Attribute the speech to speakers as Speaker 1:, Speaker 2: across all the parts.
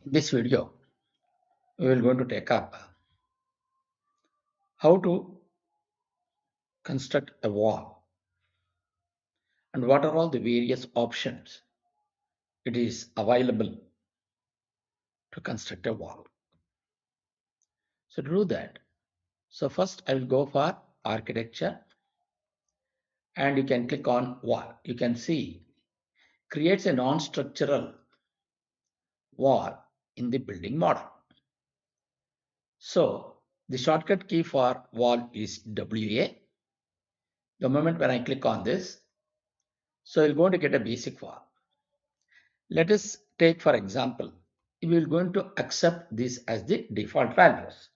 Speaker 1: In this video, we will going to take up how to construct a wall and what are all the various options it is available to construct a wall. So to do that, first I will go for architecture and you can click on wall. You can see creates a non-structural wall in the building model. So the shortcut key for wall is WA. The moment when I click on this, so you're going to get a basic wall. Let us take for example, we are going to accept this as the default values.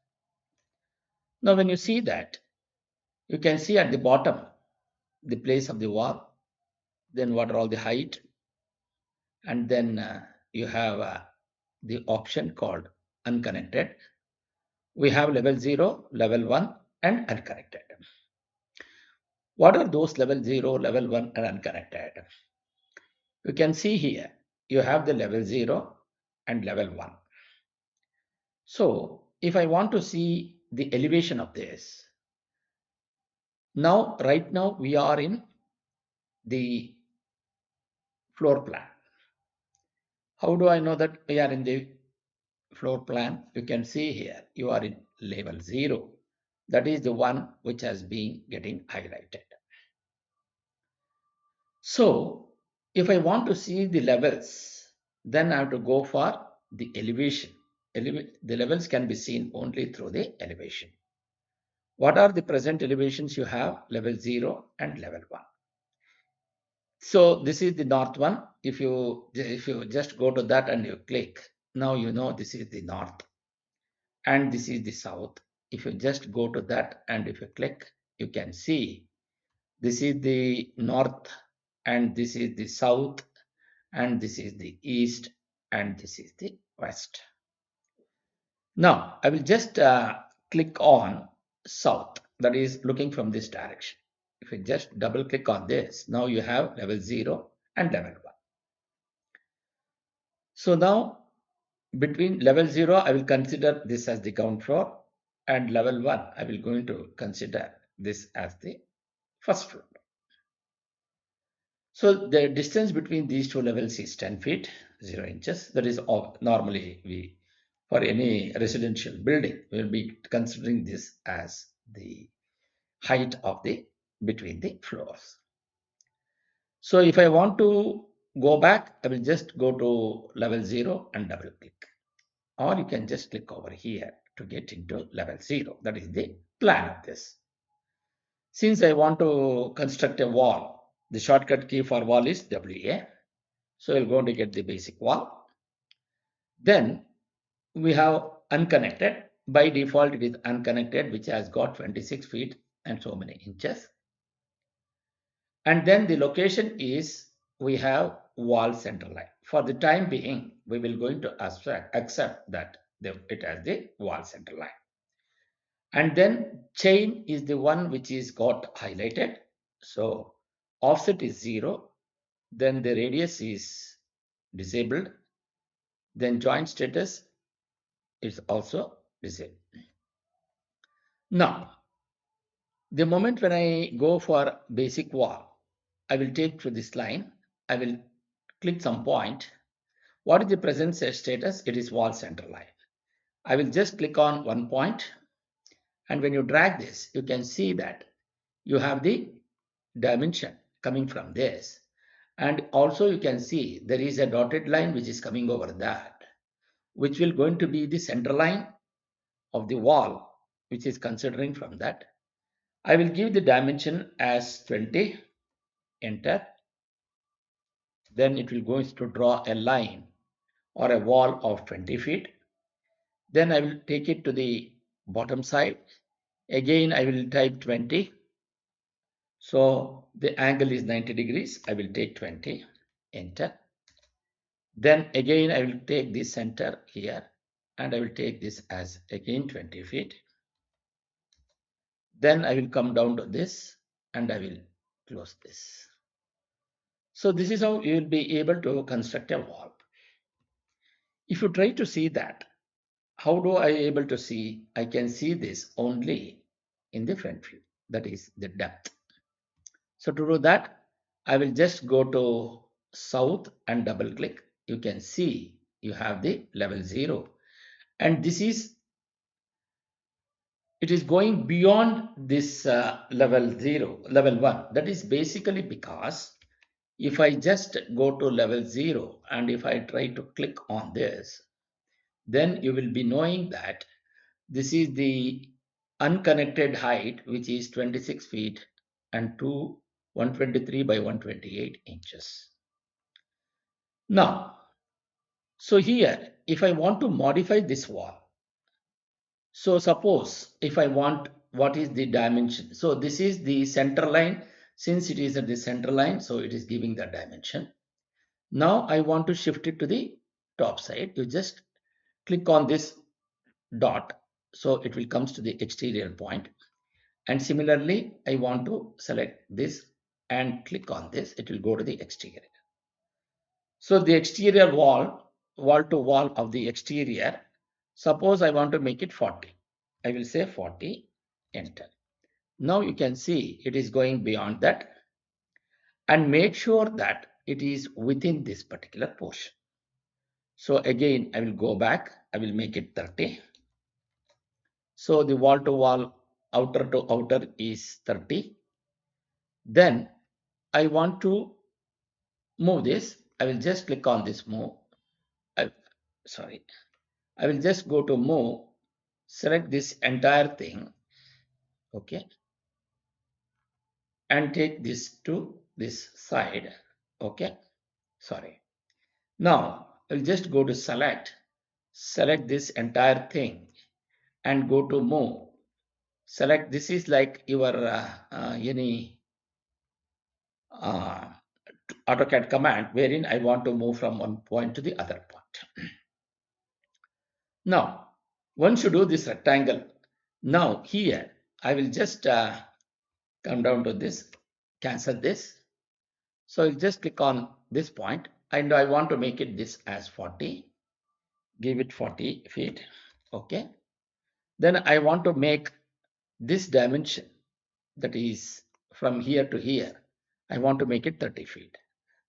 Speaker 1: Now when you see that, you can see at the bottom the place of the wall, then what are all the height, and then you have the option called unconnected. We have level 0, level 1 and unconnected. What are those level 0, level 1 and unconnected? You can see here, you have the level 0 and level 1. So if I want to see the elevation of this, right now we are in the floor plan. How do I know that we are in the floor plan? You can see here, you are in level 0. That is the one which has been getting highlighted. So if I want to see the levels, then I have to go for the elevation. The levels can be seen only through the elevation. What are the present elevations you have? Level 0 and level 1. So this is the north one. If you just go to that and you click, now you know this is the north and this is the south. If you just go to that and if you click, you can see this is the north and this is the south and this is the east and this is the west. Now I will just click on south, that is looking from this direction. If you just double click on this, now you have level 0 and level 1. So now between level 0, I will consider this as the ground floor and level 1, I will going to consider this as the first floor. So the distance between these two levels is 10 feet, 0 inches. That is normally for any residential building, we will be considering this as the height of the between the floors. So if I want to go back, I will just go to level 0 and double click. Or you can just click over here to get into level 0. That is the plan of this. Since I want to construct a wall, the shortcut key for wall is WA. So we're going to get the basic wall. Then we have unconnected. By default, it is unconnected, which has got 26 feet and so many inches. And then the location is we have wall center line. For the time being, we will going to accept that it has the wall center line. And then chain is the one which is got highlighted. So offset is 0. Then the radius is disabled. Then joint status is also disabled. Now, the moment when I go for basic wall, I will take to this line. I will click some point. What is the present status? It is wall center line. I will just click on one point. And when you drag this, you can see that you have the dimension coming from this. And also you can see there is a dotted line which is coming over that, which will going to be the center line of the wall, which is considering from that. I will give the dimension as 20, enter. Then it will go to draw a line or a wall of 20 feet. Then I will take it to the bottom side. Again, I will type 20. So the angle is 90 degrees. I will take 20, enter. Then again, I will take this center here and I will take this as again 20 feet. Then I will come down to this and I will close this. So this is how you will be able to construct a wall. If you try to see that, how do I able to see? I can see this only in the front view, that is the depth. So to do that, I will just go to south and double click. You can see you have the level 0, and this is, it is going beyond this level 0, level 1. That is basically because if I just go to level 0 and if I try to click on this, then you will be knowing that this is the unconnected height, which is 26 feet and 123 by 128 inches. Now, so here, if I want to modify this wall, so suppose if I want, what is the dimension? So this is the center line. Since it is at the center line, so it is giving the dimension. Now I want to shift it to the top side. You just click on this dot. So it will comes to the exterior point. And similarly, I want to select this and click on this. It will go to the exterior. So the exterior wall to wall of the exterior, suppose I want to make it 40. I will say 40, enter. Now you can see it is going beyond that, and make sure that it is within this particular portion. So again, I will go back, I will make it 30. So the wall to wall, outer to outer is 30. Then I want to move this. I will just click on this move. I, sorry. I will just go to move, select this entire thing, okay, and take this to this side, okay. Sorry. Now I'll just go to select this entire thing and go to move. Select, this is like your any uh, AutoCAD command wherein I want to move from one point to the other point. Now, once you do this rectangle, now here I will just come down to this, cancel this. So you just click on this point and I want to make it this as 40, give it 40 feet, okay. Then I want to make this dimension, that is from here to here, I want to make it 30 feet.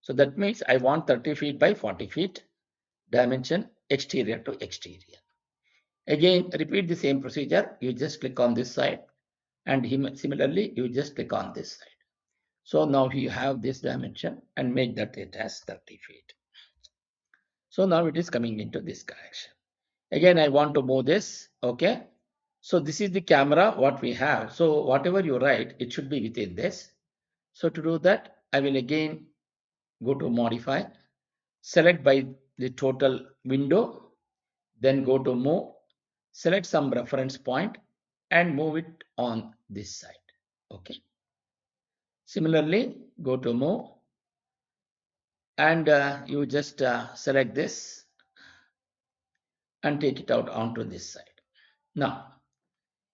Speaker 1: So that means I want 30 feet by 40 feet dimension, exterior to exterior. Again, repeat the same procedure. You just click on this side and similarly, you just click on this side. So now you have this dimension and make that it as 30 feet. So now it is coming into this direction. Again, I want to move this, okay. So this is the camera, what we have. So whatever you write, it should be within this. So to do that, I will again go to modify, select by the total window, then go to move, select some reference point and move it on this side, okay. Similarly, go to move and you just select this and take it out onto this side. Now,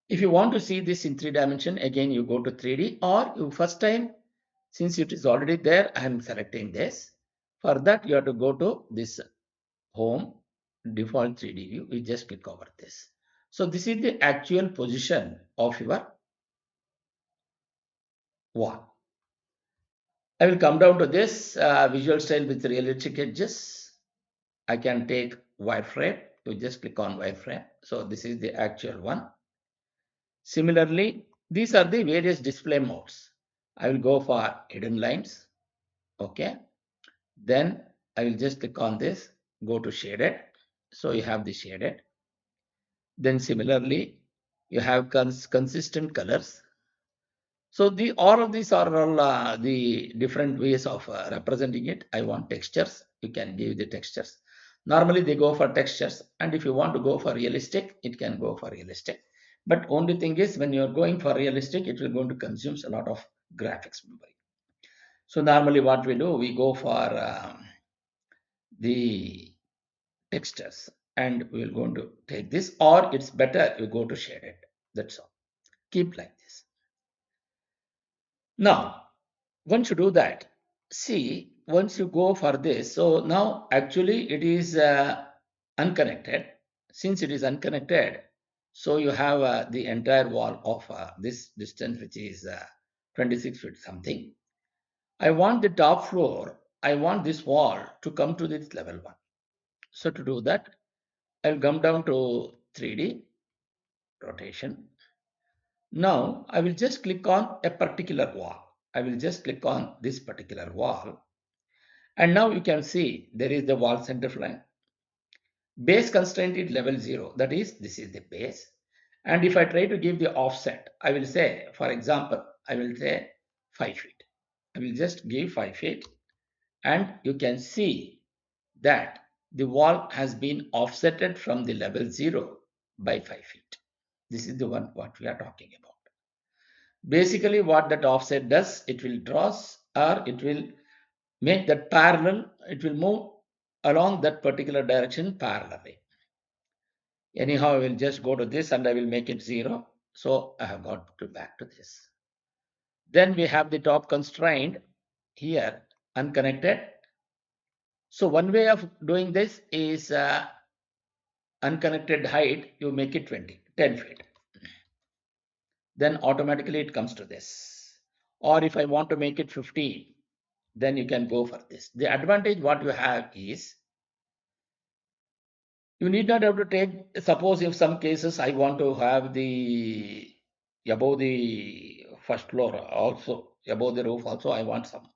Speaker 1: if you want to see this in 3 dimension, again you go to 3D, or you first time, since it is already there, I am selecting this. For that, you have to go to this home, default 3D view. You just click over this. So this is the actual position of your wall. I will come down to this visual style with realistic edges. I can take wireframe. You just click on wireframe. So this is the actual one. Similarly, these are the various display modes. I will go for hidden lines. Okay. Then I will just click on this, go to shaded. So you have the shaded. Then similarly, you have consistent colors. So all of these are all the different ways of representing it. I want textures. You can give the textures. Normally they go for textures, and if you want to go for realistic, it can go for realistic. But only thing is, when you're going for realistic, it will going to consume a lot of graphics memory. So normally what we do, we go for the textures, and we're going to take this, or it's better you go to shaded. That's all. Keep like this. Now, once you do that, see, once you go for this, so now actually it is unconnected. Since it is unconnected, so you have the entire wall of this distance, which is 26 feet something. I want the top floor, I want this wall to come to this level 1. So to do that, I'll come down to 3D rotation. Now I will just click on a particular wall. I will just click on this particular wall. And now you can see there is the wall center line. Base constraint is level 0. That is, this is the base. And if I try to give the offset, I will say, for example, I will say 5 feet. I will just give 5 feet. And you can see that the wall has been offsetted from the level 0 by 5 feet. This is the one what we are talking about. Basically, what that offset does, it will draws or it will make that parallel, it will move along that particular direction parallelly. Anyhow, I will just go to this and I will make it 0. So I have got to back to this. Then we have the top constraint here, unconnected. So one way of doing this is unconnected height, you make it 10 feet. Then automatically it comes to this. Or if I want to make it 15, then you can go for this. The advantage what you have is you need not have to take, suppose if some cases I want to have the above the first floor also, above the roof also I want some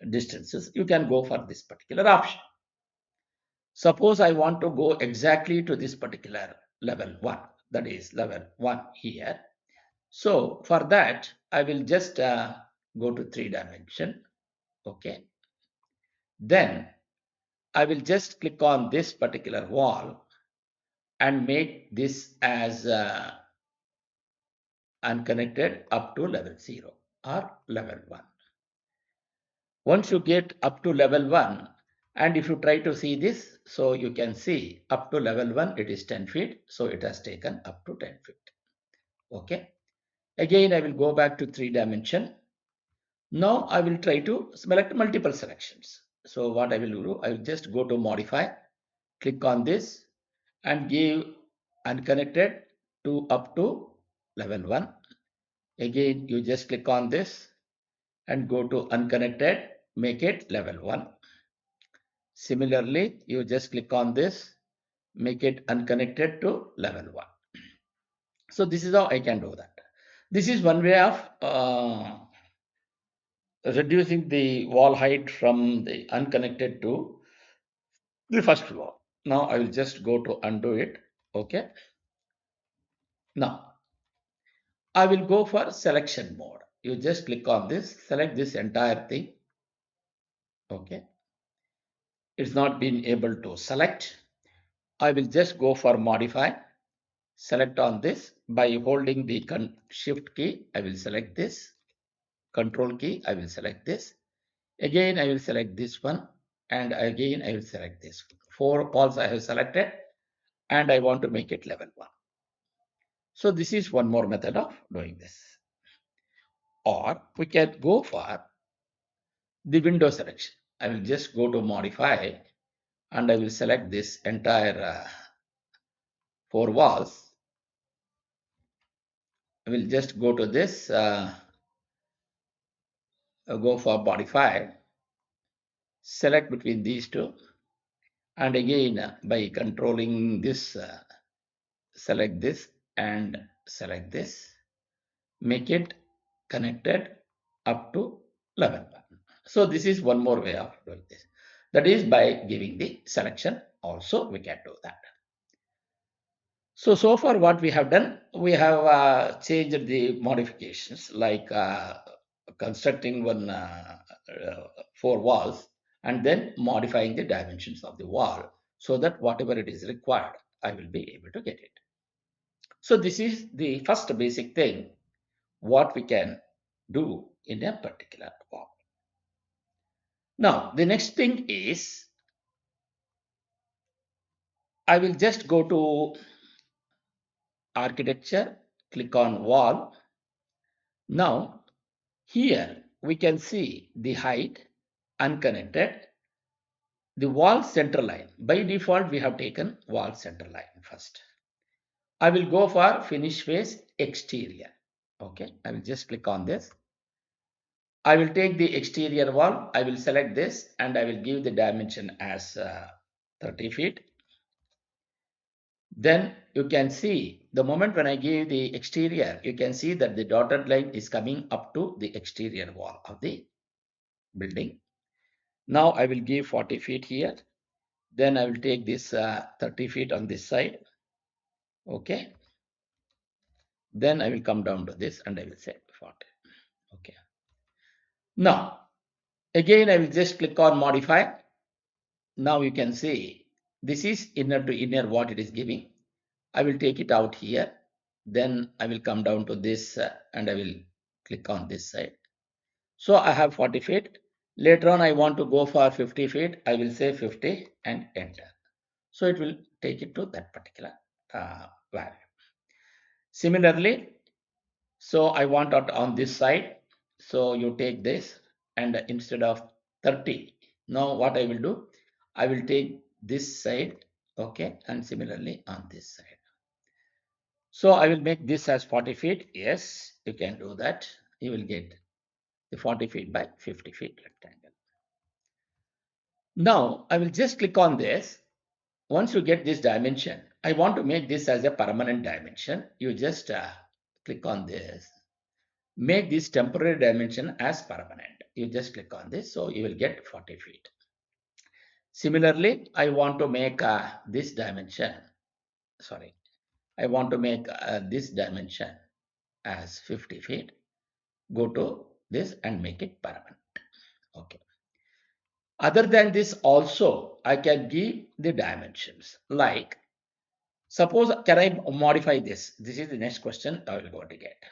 Speaker 1: distances, you can go for this particular option. Suppose I want to go exactly to this particular level 1, that is level 1 here. So for that, I will just go to 3 dimension. Okay. Then I will just click on this particular wall and make this as unconnected up to level 0 or level 1. Once you get up to level 1, and if you try to see this, so you can see up to level 1 it is 10 feet, so it has taken up to 10 feet. Okay. Again, I will go back to 3 dimension. Now I will try to select multiple selections. So what I will do, I will just go to modify, click on this and give unconnected to up to level 1. Again, you just click on this and go to unconnected, make it level 1. Similarly, you just click on this, make it unconnected to level 1. So this is how I can do that. This is one way of reducing the wall height from the unconnected to the first floor. Now I will just go to undo it. Okay. Now I will go for selection mode. You just click on this, select this entire thing. Okay. It's not been able to select. I will just go for modify. Select on this by holding the shift key. I will select this. Control key. I will select this. Again, I will select this one. And again, I will select this. 4 walls I have selected. And I want to make it level 1. So this is one more method of doing this. Or we can go for the window selection. I will just go to modify and I will select this entire 4 walls. I will just go to this, go for modify, select between these two, and again by controlling this, select this and select this, make it connected up to level 1. So this is one more way of doing this. That is by giving the selection also we can do that. So far what we have done, we have changed the modifications like constructing 4 walls and then modifying the dimensions of the wall so that whatever it is required, I will be able to get it. So this is the first basic thing what we can do in a particular wall. Now the next thing is I will just go to architecture, click on wall. Now here we can see the height unconnected. the wall center line. By default, we have taken wall center line first. I will go for finish face exterior. Okay, I will just click on this. I will take the exterior wall. I will select this and I will give the dimension as 30 feet. Then you can see the moment when I give the exterior, you can see that the dotted line is coming up to the exterior wall of the building. Now I will give 40 feet here. Then I will take this 30 feet on this side. Okay. Then I will come down to this and I will say 40. Okay. Now, again, I will just click on modify. Now you can see this is inner to inner what it is giving. I will take it out here. Then I will come down to this and I will click on this side. So I have 40 feet. Later on, I want to go for 50 feet. I will say 50 and enter. So it will take it to that particular value. Similarly, so I want it on this side. So you take this and instead of 30, now what I will do, I will take this side, okay, and similarly on this side. So I will make this as 40 feet. Yes, you can do that. You will get the 40 feet by 50 feet rectangle. Now I will just click on this. Once you get this dimension, I want to make this as a permanent dimension. You just click on this. Make this temporary dimension as permanent. You just click on this, so you will get 40 feet. Similarly, I want to make this dimension, sorry, I want to make this dimension as 50 feet. Go to this and make it permanent. Okay. Other than this also, I can give the dimensions like, suppose, can I modify this? This is the next question I will go to get.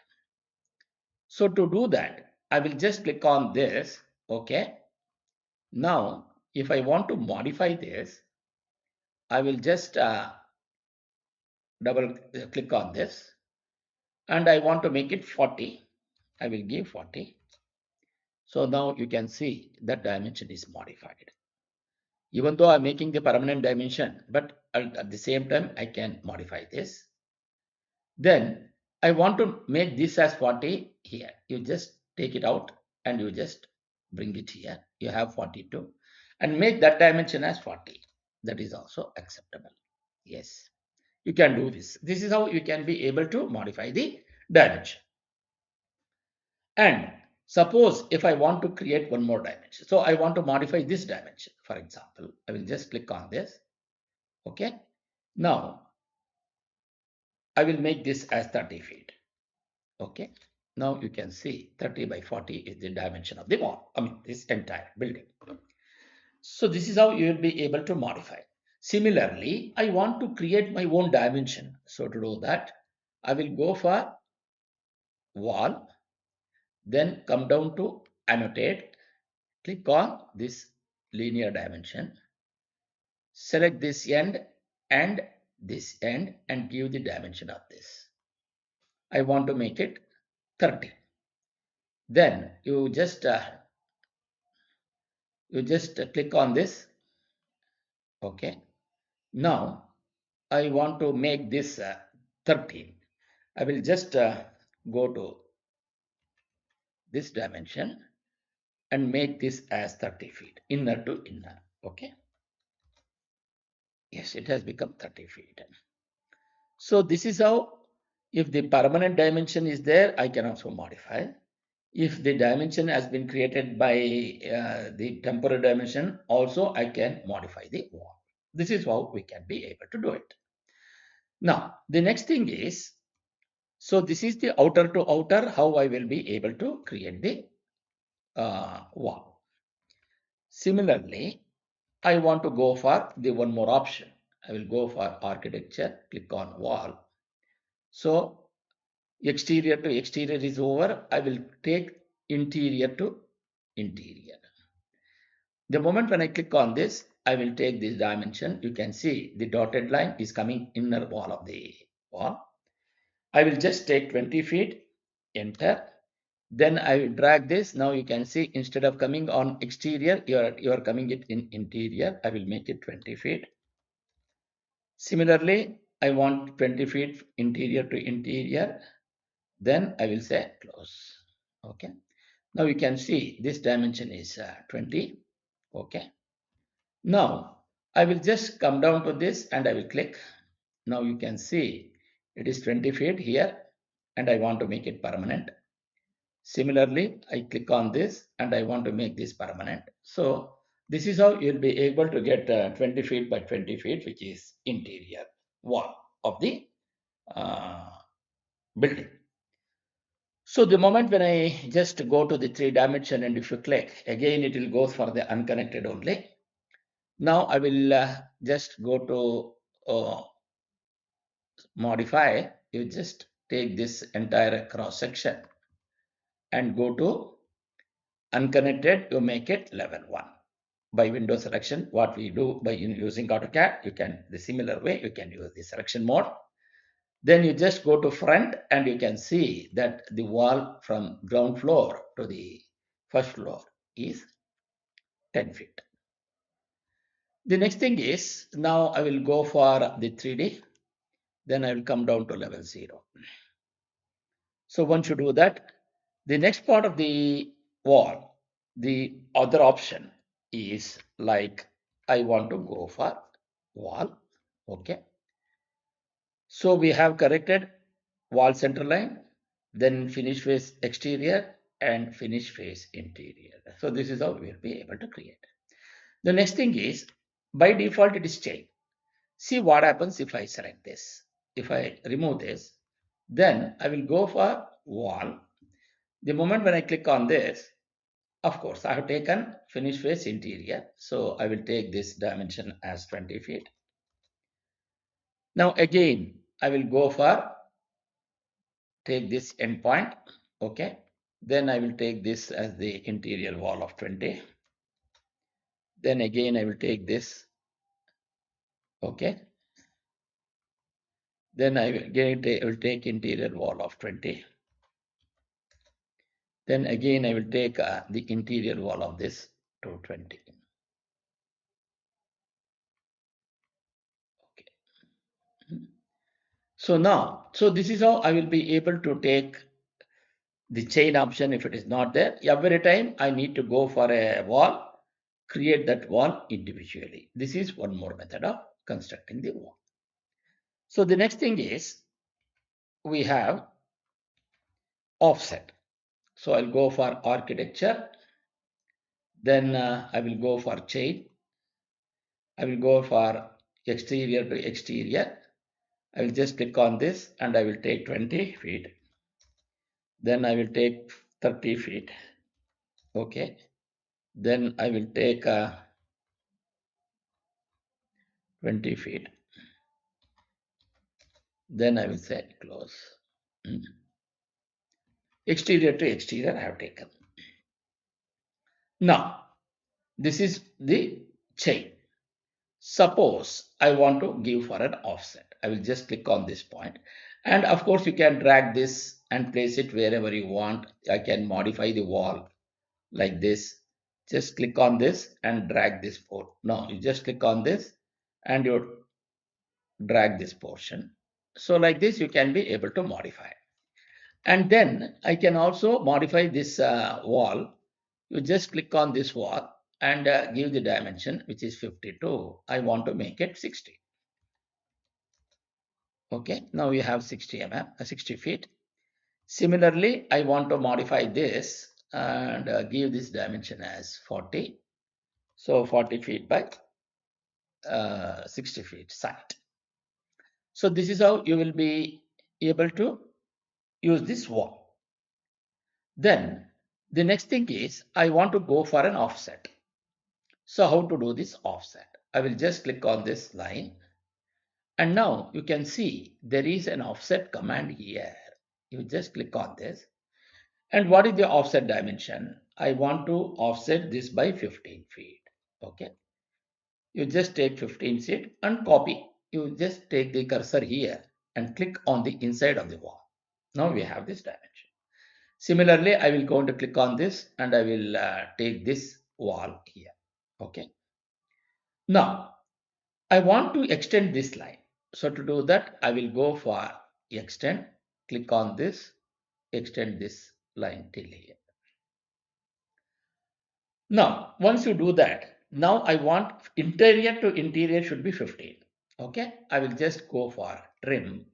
Speaker 1: So to do that, I will just click on this. Okay. Now, if I want to modify this, I will just double click on this and I want to make it 40. I will give 40. So now you can see that dimension is modified. Even though I'm making the permanent dimension, but at the same time, I can modify this. Then I want to make this as 40 here. You just take it out and you just bring it here. You have 42 and make that dimension as 40. That is also acceptable. Yes, you can do this. This is how you can be able to modify the dimension. And suppose if I want to create one more dimension. So I want to modify this dimension. For example, I will just click on this. Okay. Now I will make this as 30 feet. Okay. Now you can see 30 by 40 is the dimension of the wall. I mean, this entire building. So this is how you will be able to modify. Similarly, I want to create my own dimension. So to do that, I will go for wall, then come down to annotate, click on this linear dimension, select this end and this end and give the dimension of this. I want to make it 30. Then you just click on this. Okay. Now I want to make this 13. I will just go to this dimension and make this as 30 feet, inner to inner. Okay. Yes, it has become 30 feet. So this is how, if the permanent dimension is there, I can also modify. If the dimension has been created by the temporary dimension, also I can modify the wall. This is how we can be able to do it. Now, the next thing is, so this is the outer to outer, how I will be able to create the wall. Similarly, I want to go for the one more option. I will go for architecture, click on wall. So exterior to exterior is over. I will take interior to interior. The moment when I click on this, I will take this dimension. You can see the dotted line is coming inner wall of the wall. I will just take 20 feet, enter. Then I will drag this. Now you can see instead of coming on exterior, you are coming it in interior. I will make it 20 feet. Similarly, I want 20 feet interior to interior. Then I will say close. Okay. Now you can see this dimension is 20. Okay. Now I will just come down to this and I will click. Now you can see it is 20 feet here and I want to make it permanent. Similarly, I click on this and I want to make this permanent. So this is how you'll be able to get 20 feet by 20 feet, which is interior wall of the uh, building. So the moment when I just go to the three dimension and if you click, again it will go for the unconnected only. Now I will just go to modify. You just take this entire cross section and go to unconnected, you make it level 1. By window selection, what we do by using AutoCAD, you can, the similar way, you can use the selection mode. Then you just go to front and you can see that the wall from ground floor to the first floor is 10 feet. The next thing is, now I will go for the 3D, then I will come down to level 0. So once you do that, the next part of the wall, the other option is like I want to go for wall. Okay. So we have corrected wall center line, then finish face exterior and finish face interior. So this is how we will be able to create. The next thing is by default it is chain. See what happens if I select this. If I remove this, then I will go for wall. The moment when I click on this, of course, I have taken finish face interior. So I will take this dimension as 20 feet. Now again, I will go for take this endpoint. Okay. Then I will take this as the interior wall of 20. Then again, I will take this. Okay. Then I will take interior wall of 20. Then again, I will take the interior wall of this to 20. Okay. So now, so this is how I will be able to take the chain option if it is not there. Every time I need to go for a wall, create that wall individually. This is one more method of constructing the wall. So the next thing is we have offset. So I'll go for architecture. Then I will go for chain. I will go for exterior to exterior. I will just click on this and I will take 20 feet. Then I will take 30 feet. Okay. Then I will take 20 feet. Then I will say close. Mm. Exterior to exterior I have taken. Now, this is the chain. Suppose I want to give for an offset. I will just click on this point. And of course, you can drag this and place it wherever you want. I can modify the wall like this. Just click on this and drag this port. No, you just click on this and you drag this portion. So like this, you can be able to modify. And then I can also modify this wall. You just click on this wall and give the dimension, which is 52. I want to make it 60. Okay, now we have 60 mm, 60 feet. Similarly, I want to modify this and give this dimension as 40. So 40 feet by 60 feet side. So this is how you will be able to use this wall. Then the next thing is I want to go for an offset. So how to do this offset? I will just click on this line. And now you can see there is an offset command here. You just click on this. And what is the offset dimension? I want to offset this by 15 feet. Okay. You just take 15 feet and copy. You just take the cursor here and click on the inside of the wall. Now we have this dimension. Similarly, I will going to click on this and I will take this wall here. Okay. Now, I want to extend this line. So to do that, I will go for extend, click on this, extend this line till here. Now, once you do that, now I want interior to interior should be 15. Okay, I will just go for trim,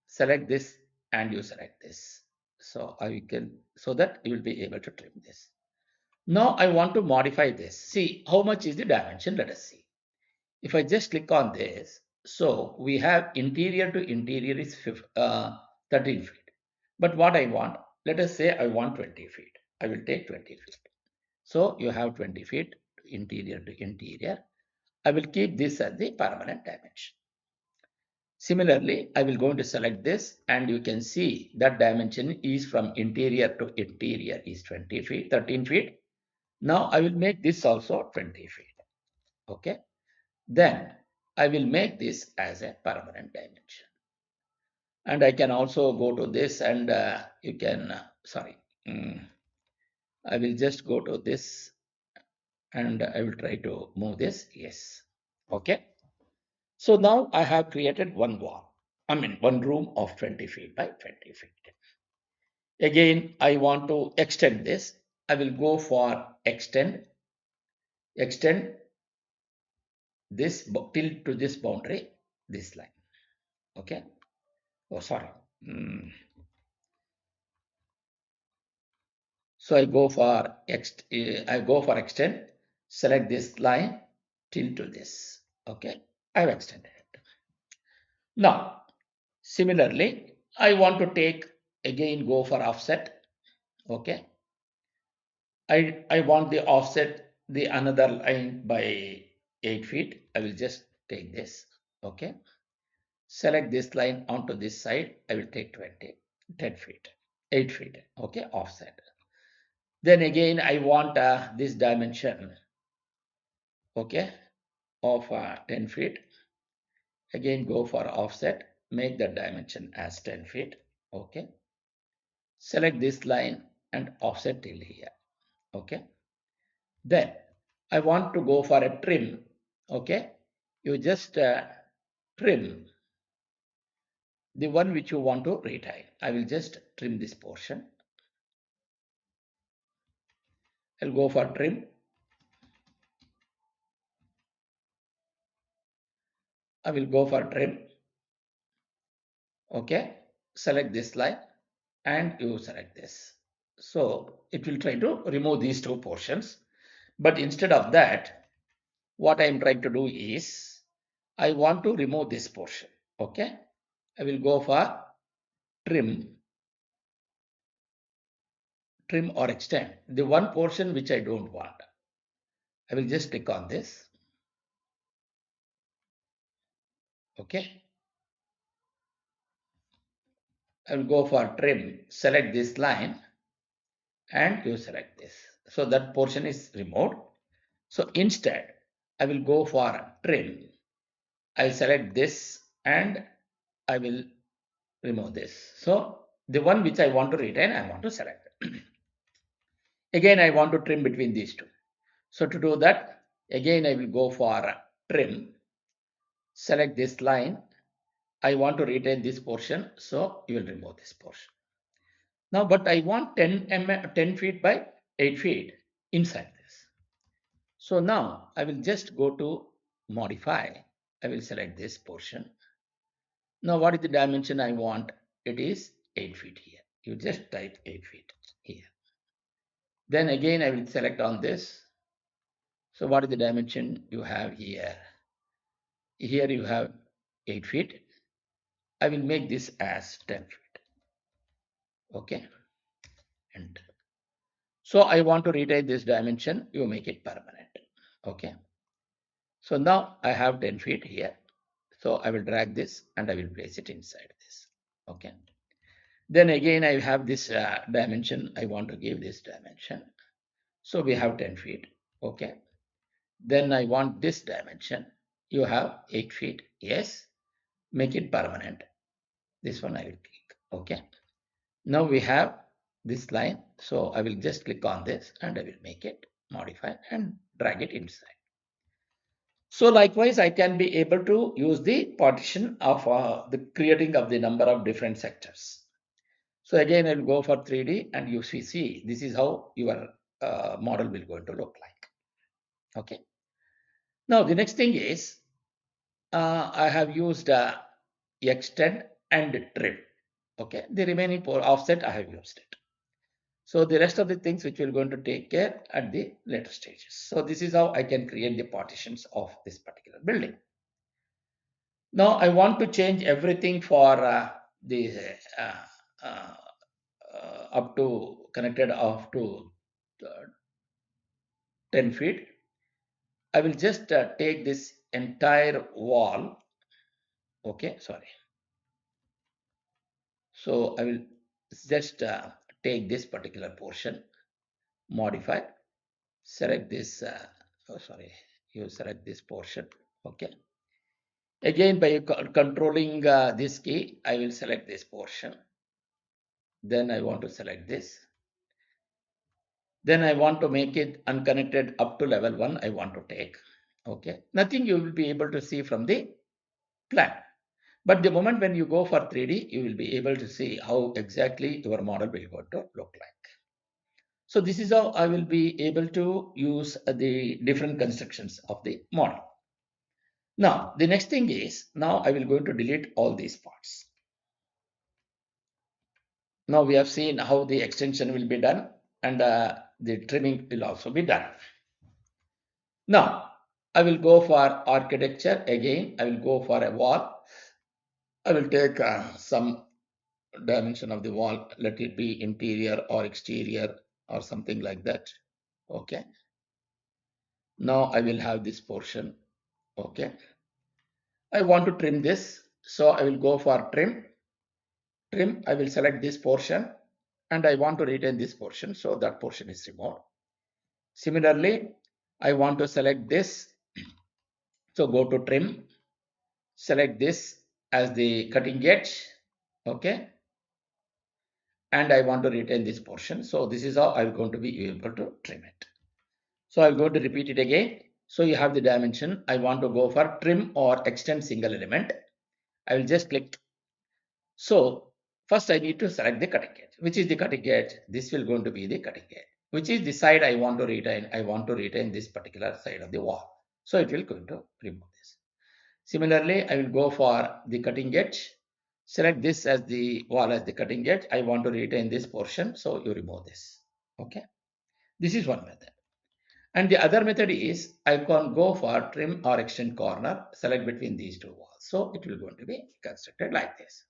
Speaker 1: select this and you select this. So I can, so that you will be able to trim this. Now I want to modify this. See how much is the dimension. Let us see. If I just click on this, so we have interior to interior is 13 feet. But what I want, let us say I want 20 feet. I will take 20 feet. So you have 20 feet interior to interior. I will keep this as the permanent dimension. Similarly, I will going to select this and you can see that dimension is from interior to interior is 20 feet, 13 feet. Now I will make this also 20 feet. Okay. Then I will make this as a permanent dimension. And I can also go to this and you can, I will just go to this and I will try to move this. Yes. Okay. So now I have created one wall. I mean, one room of 20 feet by 20 feet. Again, I want to extend this. I will go for extend this till to this boundary, this line. Okay. Oh, sorry. Mm. So I go for extend, select this line till to this. Okay. I've extended it. Now, similarly, I want to take again go for offset. Okay. I want the offset the another line by 8 feet. I will just take this. Okay. Select this line onto this side. I will take 10 feet, 8 feet. Okay. Offset. Then again, I want this dimension. Okay. Of 10 feet. Again, go for offset. Make the dimension as 10 feet. Okay. Select this line and offset till here. Okay. Then I want to go for a trim. Okay. You just trim the one which you want to retain. I will just trim this portion. I'll go for trim. I will go for trim. Okay. Select this line and you select this. So it will try to remove these two portions. But instead of that, what I am trying to do is I want to remove this portion. Okay. I will go for trim or extend the one portion which I don't want. I will just click on this. Okay. I will go for trim, select this line and you select this. So that portion is removed. So instead, I will go for trim. I'll select this and I will remove this. So the one which I want to retain, I want to select. Again, I want to trim between these two. So to do that, again, I will go for trim, select this line. I want to retain this portion. So you will remove this portion. Now, but I want 10 feet by 8 feet inside this. So now I will just go to modify. I will select this portion. Now, what is the dimension I want? It is 8 feet here. You just type 8 feet here. Then again, I will select on this. So what is the dimension you have here? Here you have 8 feet. I will make this as 10 feet. Okay. And so I want to retain this dimension. You make it permanent. Okay. So now I have 10 feet here. So I will drag this and I will place it inside this. Okay. Then again, I have this dimension. I want to give this dimension. So we have 10 feet. Okay. Then I want this dimension. You have 8 feet. Yes. Make it permanent. This one I will click. Okay. Now we have this line. So I will just click on this and I will make it, modify and drag it inside. So likewise, I can be able to use the partition of the creating of the number of different sectors. So again, I'll go for 3D and you see this is how your model will going to look like. Okay. Now the next thing is I have used extend and trim. Okay. The remaining offset I have used it. So the rest of the things which we're going to take care at the later stages. So this is how I can create the partitions of this particular building. Now I want to change everything for the uh, uh, up to connected up to uh, 10 feet. I will just take this entire wall. Okay, sorry. So I will just take this particular portion, modify, select this. Oh, sorry, you select this portion. Okay. Again, by controlling this key, I will select this portion. Then I want to select this. Then I want to make it unconnected up to level 1. I want to take. Okay. Nothing you will be able to see from the plan. But the moment when you go for 3D, you will be able to see how exactly your model will go to look like. So this is how I will be able to use the different constructions of the model. Now, the next thing is, now I will going to delete all these parts. Now we have seen how the extension will be done and the trimming will also be done. Now, I will go for architecture again. I will go for a wall. I will take some dimension of the wall. Let it be interior or exterior or something like that. Okay. Now I will have this portion. Okay. I want to trim this. So I will go for trim. Trim. I will select this portion and I want to retain this portion. So that portion is removed. Similarly, I want to select this. So go to trim, select this as the cutting edge. Okay. And I want to retain this portion. So this is how I'm going to be able to trim it. So I'm going to repeat it again. So you have the dimension. I want to go for trim or extend single element. I will just click. So first I need to select the cutting edge. Which is the cutting edge? This will going to be the cutting edge. Which is the side I want to retain. I want to retain this particular side of the wall. So it will going to remove this. Similarly, I will go for the cutting edge. Select this as the wall as the cutting edge. I want to retain this portion. So you remove this. Okay. This is one method. And the other method is I can go for trim or extend corner, select between these two walls. So it will going to be constructed like this.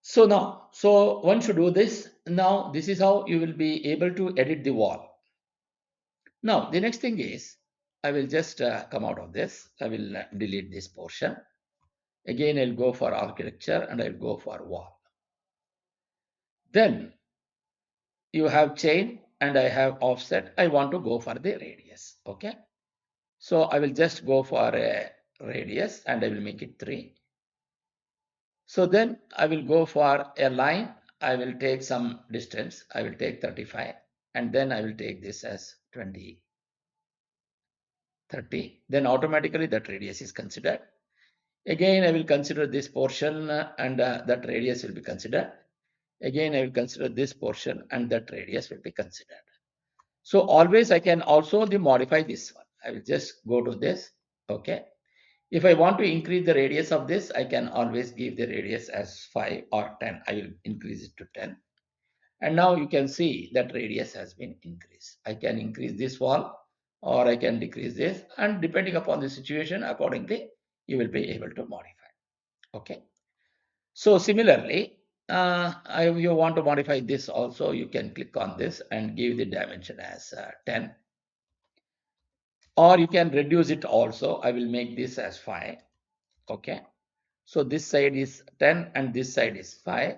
Speaker 1: So now, so once you do this, now this is how you will be able to edit the wall. Now, the next thing is I will just come out of this. I will delete this portion. Again, I'll go for architecture and I'll go for wall. Then you have chain and I have offset. I want to go for the radius. Okay. So I will just go for a radius and I will make it 3. So then I will go for a line. I will take some distance. I will take 35 and then I will take this as 20, 30. Then automatically that radius is considered. Again, I will consider this portion and that radius will be considered. Again, I will consider this portion and that radius will be considered. So always I can also modify this one. I will just go to this. Okay. If I want to increase the radius of this, I can always give the radius as 5 or 10. I will increase it to 10. And now you can see that radius has been increased. I can increase this wall or I can decrease this. And depending upon the situation, accordingly, you will be able to modify. Okay. So similarly, you want to modify this also, you can click on this and give the dimension as 10. Or you can reduce it also. I will make this as 5. Okay. So this side is 10 and this side is 5.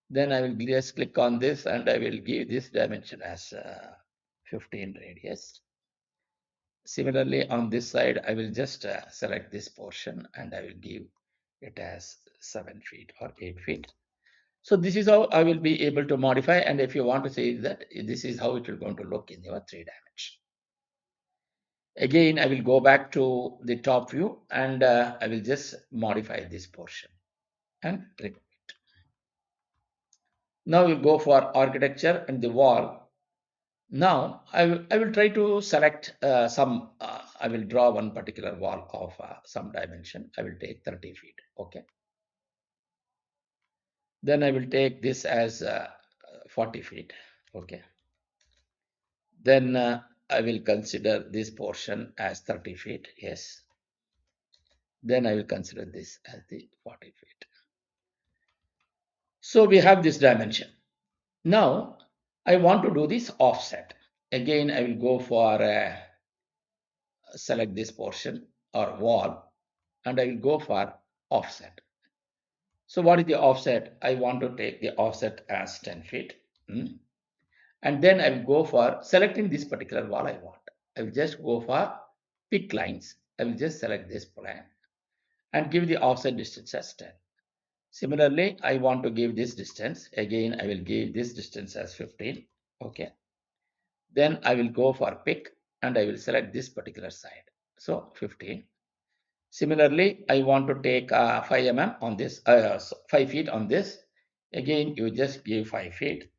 Speaker 1: Then I will just click on this and I will give this dimension as 15 radius. Similarly, on this side, I will just select this portion and I will give it as 7 feet or 8 feet. So this is how I will be able to modify. And if you want to say that, this is how it will going to look in your 3 dimension. Again, I will go back to the top view and I will just modify this portion and remove it. Now we'll go for architecture and the wall. Now I will try to select I will draw one particular wall of some dimension. I will take 30 feet. Okay. Then I will take this as 40 feet. Okay. Then I will consider this portion as 30 feet. Yes. Then I will consider this as the 40 feet. So we have this dimension. Now I want to do this offset. Again, I will go for select this portion or wall and I will go for offset. So what is the offset? I want to take the offset as 10 feet. And then I will go for selecting this particular wall I want. I will just go for pick lines. I will just select this plan and give the offset distance as 10. Similarly, I want to give this distance. Again, I will give this distance as 15. Okay. Then I will go for pick and I will select this particular side. So 15. Similarly, I want to take 5 mm on this, 5 feet on this. Again, you just give 5 feet,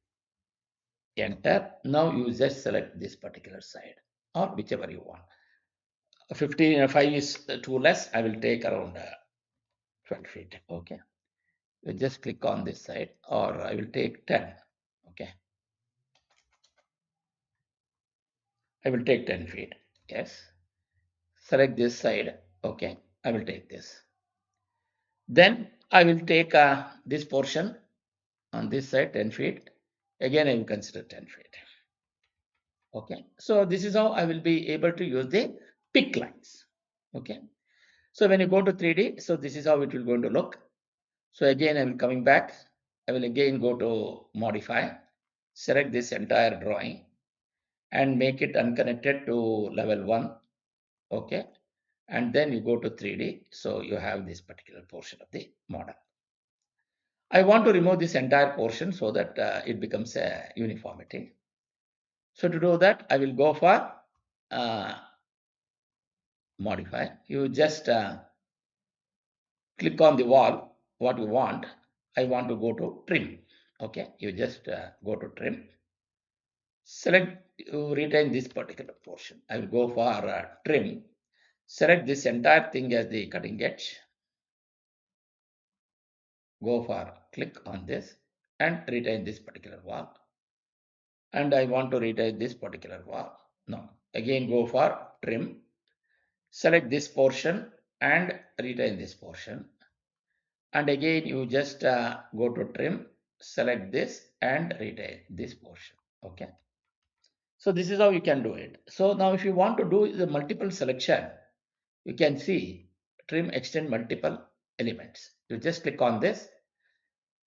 Speaker 1: enter. Now you just select this particular side or whichever you want. 15, 5 is too less. I will take around 12 feet. Okay. You just click on this side or I will take 10. Okay. I will take 10 feet. Yes. Select this side. Okay. I will take this. Then I will take this portion on this side 10 feet. Again, I will consider 10 feet. Okay. So this is how I will be able to use the pick lines. Okay. So when you go to 3D, so this is how it will going to look. So again, I will coming back. I will again go to modify, select this entire drawing and make it unconnected to level 1. Okay. And then you go to 3D. So you have this particular portion of the model. I want to remove this entire portion so that it becomes a uniformity. So to do that, I will go for uh, modify. You just click on the wall, what you want. I want to go to trim. Okay, you just go to trim. Select, you retain this particular portion. I will go for trim. Select this entire thing as the cutting edge. Go for click on this and retain this particular wall. And I want to retain this particular wall. No, again go for trim. Select this portion and retain this portion. And again you just go to trim, select this and retain this portion. Okay. So this is how you can do it. So now if you want to do the multiple selection, you can see trim extend multiple elements. You just click on this,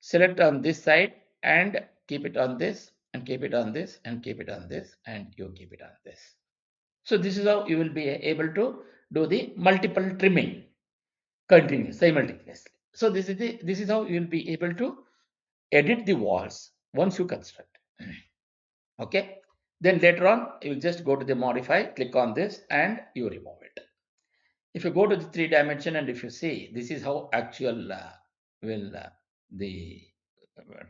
Speaker 1: select on this side and keep it on this and keep it on this and keep it on this and you keep it on this. So this is how you will be able to do the multiple trimming continue simultaneously. So this is how you will be able to edit the walls once you construct. Okay. Then later on, you will just go to the modify, click on this and you remove it. If you go to the 3 dimension and if you see, this is how actual will the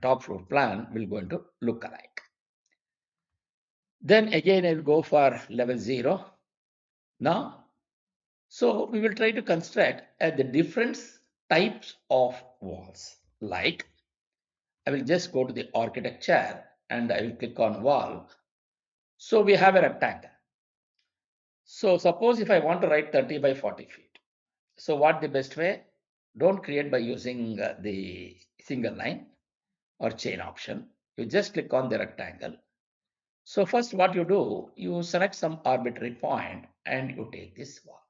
Speaker 1: top floor plan will going to look alike. Then again, I will go for level 0. Now, so we will try to construct the different types of walls. Like, I will just go to the architecture and I will click on wall. So we have a rectangle. So suppose if I want to write 30 by 40 feet. So what the best way? Don't create by using the single line or chain option. You just click on the rectangle. So first what you do, you select some arbitrary point and you take this wall.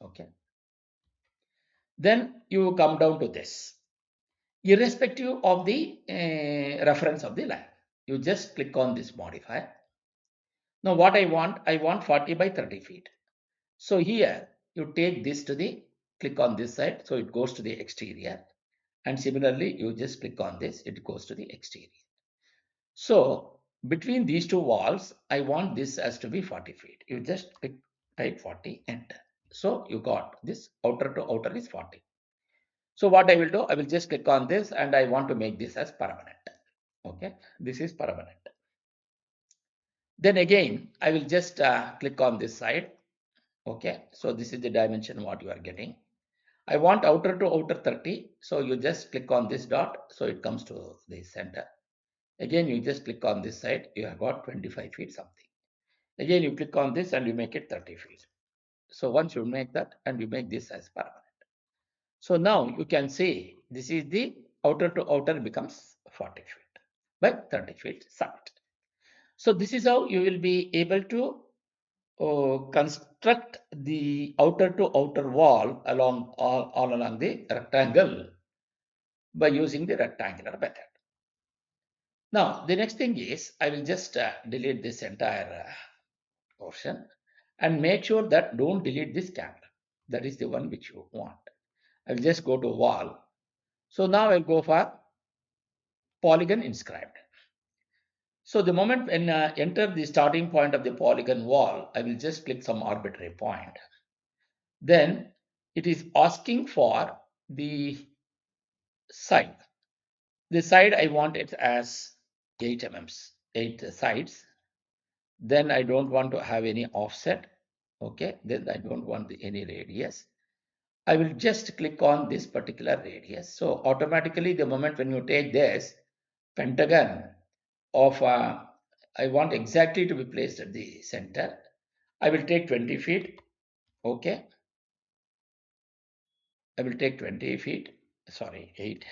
Speaker 1: Okay. Then you come down to this. Irrespective of the reference of the line, you just click on this modify. Now what I want 40 by 30 feet. So here you take this to the, click on this side. So it goes to the exterior And similarly, you just click on this, it goes to the exterior. So between these two walls, I want this as to be 40 feet. You just click, type 40, enter. So you got this outer to outer is 40. So what I will do, I will just click on this and I want to make this as permanent. Okay, this is permanent. Then again, I will just click on this side. Okay, so this is the dimension what you are getting. I want outer to outer 30. So you just click on this dot. So it comes to the center. Again, you just click on this side. You have got 25 feet something. Again, you click on this and you make it 30 feet. So once you make that and you make this as permanent. So now you can see this is the outer to outer becomes 40 feet by 30 feet side. So this is how you will be able to construct the outer to outer wall along all along the rectangle by using the rectangular method. Now the next thing is I will just delete this entire portion and make sure that don't delete this camera. That is the one which you want. I'll just go to wall. So now I'll go for polygon inscribed. So the moment when enter the starting point of the polygon wall, I will just click some arbitrary point. Then it is asking for the side. The side I want it as 8 mm, 8 sides. Then I don't want to have any offset. Okay, then I don't want any radius. I will just click on this particular radius. So automatically the moment when you take this pentagon of I want exactly to be placed at the center. I will take 20 feet. Okay. I will take 20 feet. Sorry, 8.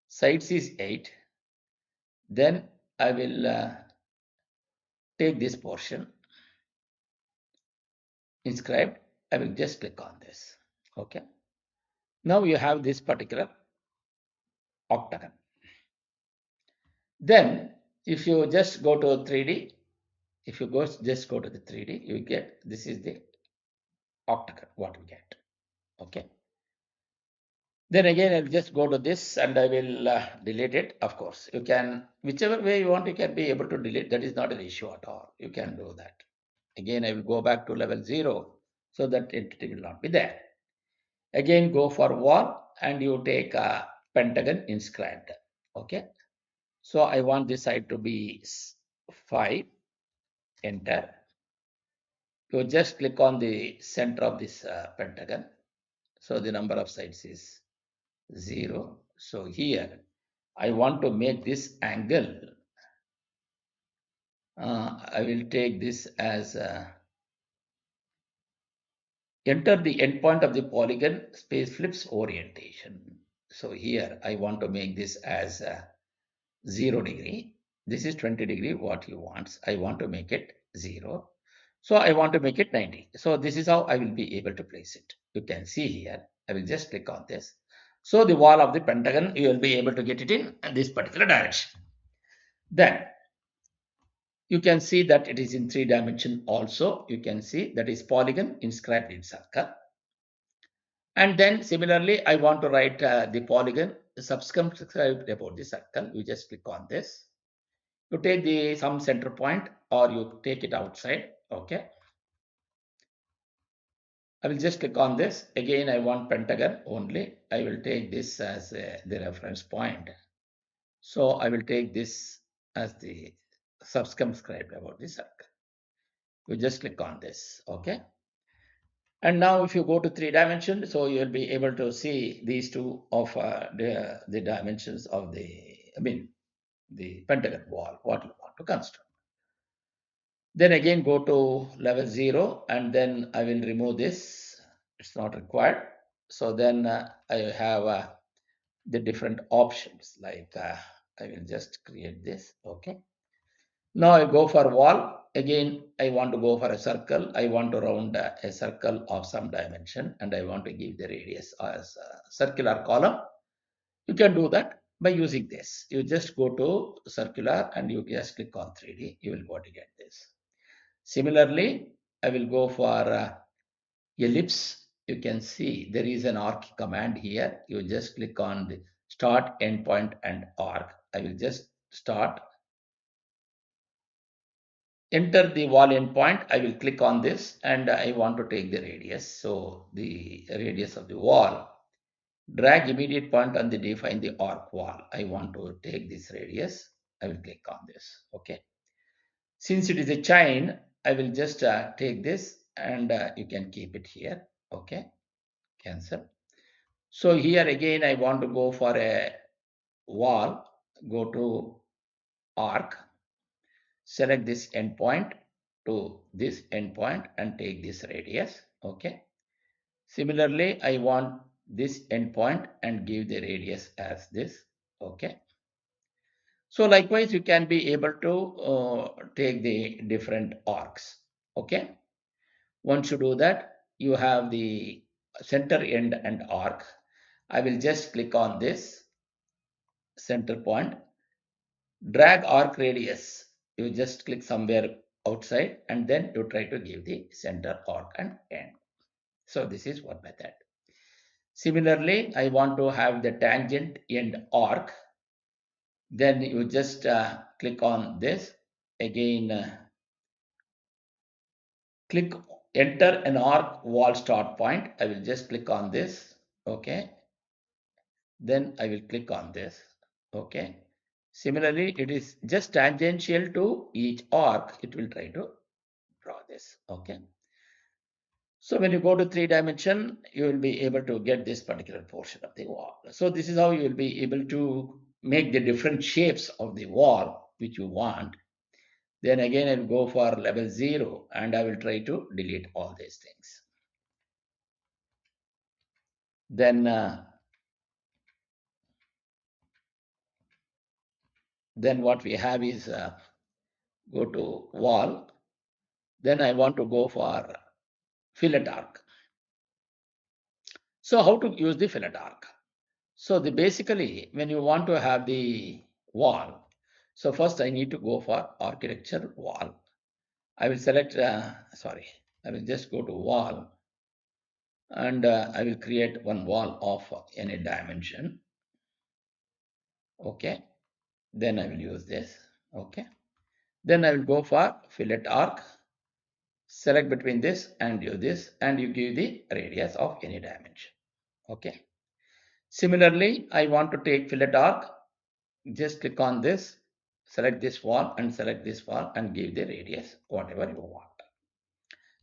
Speaker 1: Sides is 8. Then I will take this portion inscribed. I will just click on this. Okay. Now you have this particular octagon. Then if you just go to 3D, if you just go to the 3D, you get this is the octagon what we get. Okay. Then again, I'll just go to this and I will delete it. Of course, you can, whichever way you want, you can be able to delete. That is not an issue at all. You can do that. Again, I will go back to level 0 so that it will not be there. Again, go for wall and you take a pentagon inscribed. Okay. So I want this side to be 5. Enter. You just click on the center of this pentagon. So the number of sides is 0. So here I want to make this angle. I will take this as enter the endpoint of the polygon space flips orientation. So here I want to make this as 0 degree. This is 20 degree what you want. I want to make it 0. So I want to make it 90. So this is how I will be able to place it. You can see here. I will just click on this. So the wall of the pentagon, you will be able to get it in this particular direction. Then you can see that it is in 3 dimension also. You can see that is polygon inscribed in circle. And then similarly, I want to write the polygon subscribed about the circle. You just click on this. You take the some center point or you take it outside. Okay. I will just click on this. Again, I want pentagon only. I will take this as the reference point. So I will take this as the subscribed about the circle. You just click on this. Okay. And now if you go to 3 dimension, so you'll be able to see these two of the dimensions of the pentagon wall, what you want to construct. Then again go to level 0 and then I will remove this. It's not required. So then I have the different options like I will just create this. Okay. Now I go for wall. Again, I want to go for a circle. I want to round a circle of some dimension and I want to give the radius as a circular column. You can do that by using this. You just go to circular and you just click on 3D. You will go to get this. Similarly, I will go for ellipse. you can see there is an arc command here. You just click on the start, endpoint, and arc. I will just start, enter the wall endpoint. I will click on this and I want to take the radius. So the radius of the wall, drag immediate point on the define the arc wall. I want to take this radius. I will click on this. Okay. Since it is a chain, I will just take this and you can keep it here. Okay. Cancel. So here again, I want to go for a wall, go to arc, select this endpoint to this endpoint and take this radius. Okay. Similarly, I want this endpoint and give the radius as this. Okay. So likewise, you can be able to take the different arcs. Okay. Once you do that, you have the center end and arc. I will just click on this center point, drag arc radius. You just click somewhere outside and then you try to give the center arc and end. So this is one method. Similarly, I want to have the tangent end arc. Then you just click on this. Again, click enter an arc wall start point. I will just click on this. Okay. Then I will click on this. Okay. Similarly, it is just tangential to each arc. It will try to draw this. Okay. So when you go to 3 dimension, you will be able to get this particular portion of the wall. So this is how you will be able to make the different shapes of the wall which you want. Then again, I will go for level 0 and I will try to delete all these things. Then what we have is go to wall. Then I want to go for fillet arc. So how to use the fillet arc? So basically, when you want to have the wall, so first I need to go for architecture wall. I will select, I will just go to wall and I will create one wall of any dimension. Okay. Then I will use this. Okay. Then I will go for fillet arc. Select between this and do this and you give the radius of any dimension. Okay. Similarly, I want to take fillet arc. Just click on this, select this wall and select this wall and give the radius whatever you want.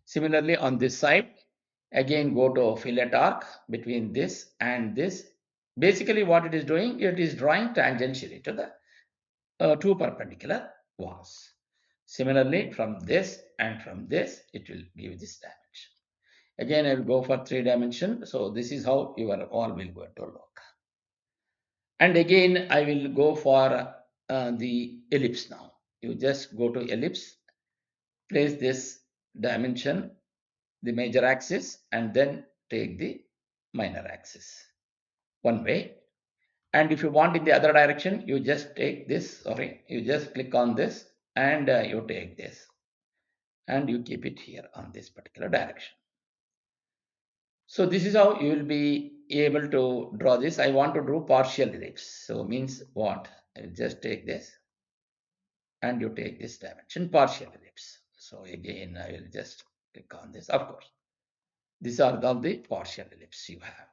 Speaker 1: Similarly, on this side, again go to fillet arc between this and this. Basically, what it is doing, it is drawing tangentially to the two perpendicular walls. Similarly, from this and from this, it will give this dimension. Again, I will go for 3 dimension. So this is how your wall will go to look. And again, I will go for the ellipse now. You just go to ellipse, place this dimension, the major axis, and then take the minor axis one way. And if you want in the other direction, you just take this, you just click on this and you take this and you keep it here on this particular direction. So this is how you will be able to draw this. I want to draw partial ellipse. So means what? I will just take this and you take this dimension partial ellipse. So again, I will just click on this. Of course, these are all the partial ellipse you have.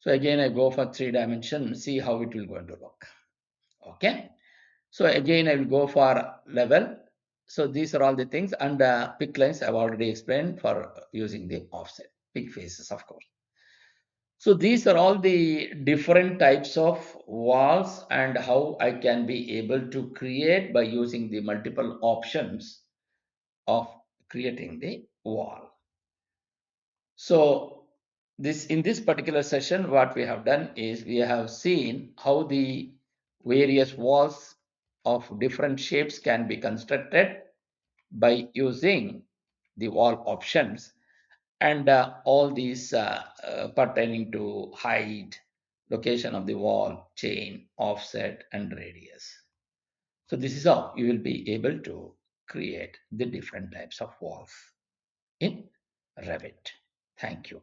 Speaker 1: So again, I go for 3 dimension, see how it will going to look. Okay. So again, I will go for level. So these are all the things and pick lines I've already explained for using the offset, pick faces, of course. So these are all the different types of walls and how I can be able to create by using the multiple options of creating the wall. So in this particular session, what we have done is we have seen how the various walls of different shapes can be constructed by using the wall options and all these pertaining to height, location of the wall, chain, offset, and radius. So this is how you will be able to create the different types of walls in Revit. Thank you.